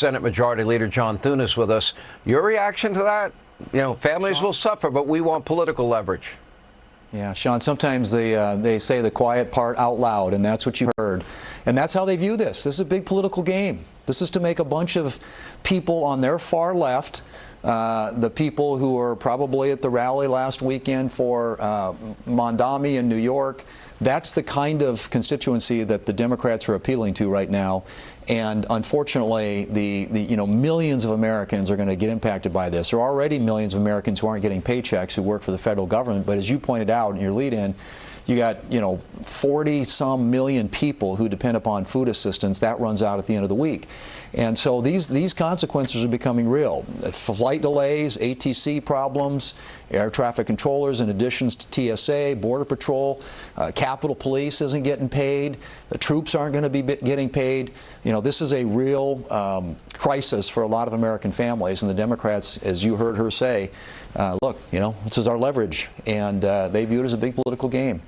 Senate Majority Leader John Thune is with us. Your reaction to that? You know, families will suffer, but we want political leverage. Yeah, Sean, sometimes they say the quiet part out loud, and that's what you heard. And that's how they view this. This is a big political game. This is to make a bunch of people on their far left, the people who were probably at the rally last weekend for Mamdani in New York, that's the kind of constituency that the Democrats are appealing to right now. And unfortunately, the millions of Americans are going to get impacted by this. There are already millions of Americans who aren't getting paychecks who work for the federal government. But as you pointed out in your lead-in, you got 40-some million people who depend upon food assistance. That runs out at the end of the week. And so these consequences are becoming real. Flight delays, ATC problems, air traffic controllers in additions to TSA, Border Patrol, Capitol Police isn't getting paid, the troops aren't going to be getting paid. This is a real crisis for a lot of American families, and the Democrats, as you heard her say, look, this is our leverage, and they view it as a big political game.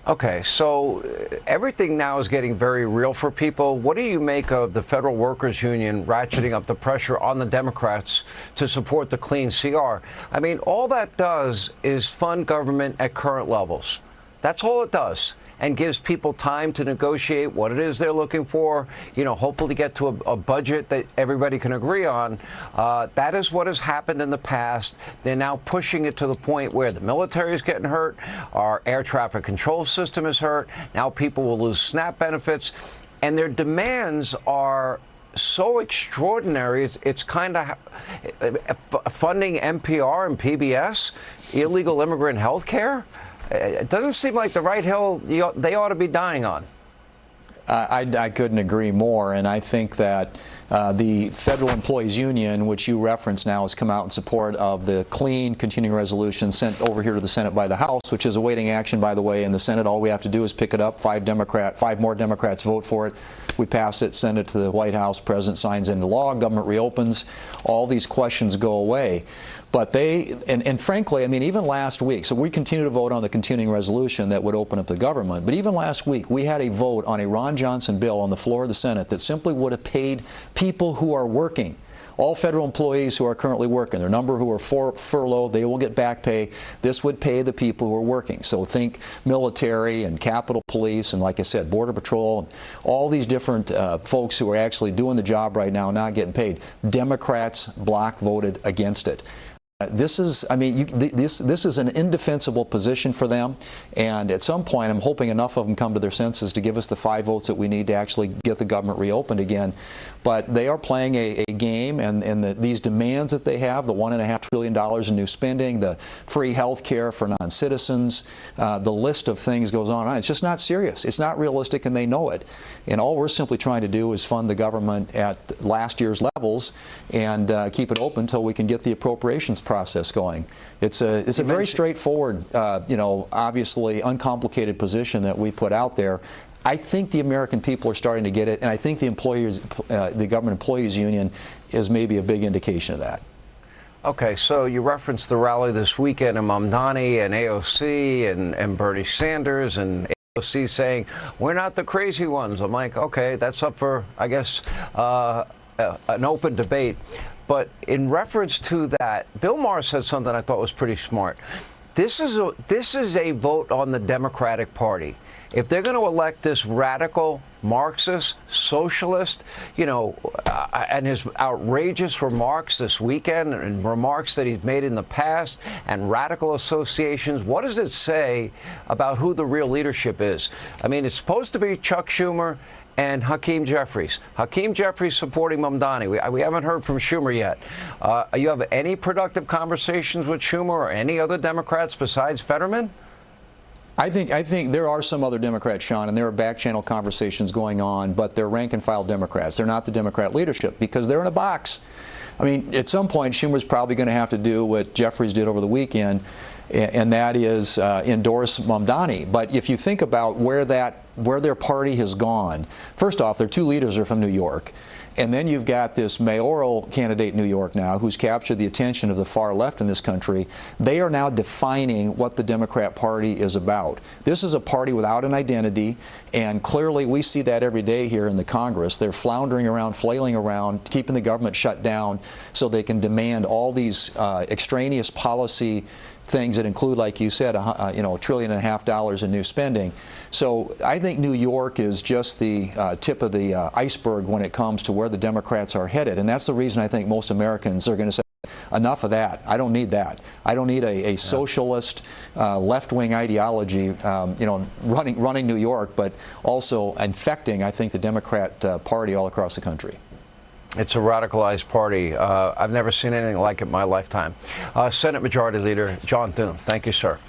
Okay, so everything now is getting very real for people. What do you make of the Federal Workers Union ratcheting up the pressure on the Democrats to support the clean CR? I mean, all that does is fund government at current levels. That's all it does, and gives people time to negotiate what it is they're looking for, hopefully get to a budget that everybody can agree on. That is what has happened in the past. They're now pushing it to the point where the military is getting hurt, our air traffic control system is hurt, now people will lose SNAP benefits, and their demands are so extraordinary. It's kind of funding NPR and PBS, illegal immigrant health care. It doesn't seem like the right hill they ought to be dying on. I couldn't agree more, and I think that the Federal Employees Union, which you referenced now, has come out in support of the clean continuing resolution sent over here to the Senate by the House, which is awaiting action, by the way, in the Senate. All we have to do is pick it up. Five more Democrats vote for it. We pass it, send it to the White House, President signs into law, government reopens. All these questions go away. But and frankly, I mean, even last week, so we continue to vote on the continuing resolution that would open up the government, but even last week, we had a vote on a Ron Johnson bill on the floor of the Senate that simply would have paid people who are working, all federal employees who are currently working, their number who are furloughed, they will get back pay. This would pay the people who are working. So think military and Capitol Police and, like I said, Border Patrol, and all these different folks who are actually doing the job right now, not getting paid. Democrats block voted against it. This is, I mean, this is an indefensible position for them, and at some point I'm hoping enough of them come to their senses to give us the 5 votes that we need to actually get the government reopened again. But they are playing a game, and these demands that they have, the $1.5 trillion in new spending, the free health care for non-citizens, the list of things goes on and on. It's just not serious. It's not realistic, and they know it. And all we're simply trying to do is fund the government at last year's levels and keep it open until we can get the appropriations process going. It's a very straightforward, obviously uncomplicated position that we put out there. I think the American people are starting to get it, and I think the Government Employees Union is maybe a big indication of that. Okay, so you referenced the rally this weekend in Mamdani and AOC and Bernie Sanders and AOC saying, we're not the crazy ones. I'm like, okay, that's up for, I guess, an open debate. But in reference to that, Bill Maher said something I thought was pretty smart. This is a vote on the Democratic Party. If they're going to elect this radical Marxist, socialist, and his outrageous remarks this weekend and remarks that he's made in the past and radical associations, what does it say about who the real leadership is? I mean, it's supposed to be Chuck Schumer and Hakeem Jeffries. Hakeem Jeffries supporting Mamdani. We haven't heard from Schumer yet. You have any productive conversations with Schumer or any other Democrats besides Fetterman? I think there are some other Democrats, Sean, and there are back-channel conversations going on, but they're rank-and-file Democrats. They're not the Democrat leadership because they're in a box. I mean, at some point, Schumer's probably going to have to do what Jeffries did over the weekend, and that is endorse Mamdani. But if you think about where their party has gone, first off, their 2 leaders are from New York. And then you've got this mayoral candidate in New York now who's captured the attention of the far left in this country. They are now defining what the Democrat Party is about. This is a party without an identity, and clearly we see that every day here in the Congress. They're floundering around, flailing around, keeping the government shut down so they can demand all these extraneous policy things that include, like you said, $1.5 trillion in new spending. So I think New York is just the tip of the iceberg when it comes to where the Democrats are headed, and that's the reason I think most Americans are going to say, enough of that. I don't need that. I don't need a socialist, left-wing ideology, running New York, but also infecting, I think, the Democrat Party all across the country. It's a radicalized party. I've never seen anything like it in my lifetime. Senate Majority Leader John Thune, thank you, sir.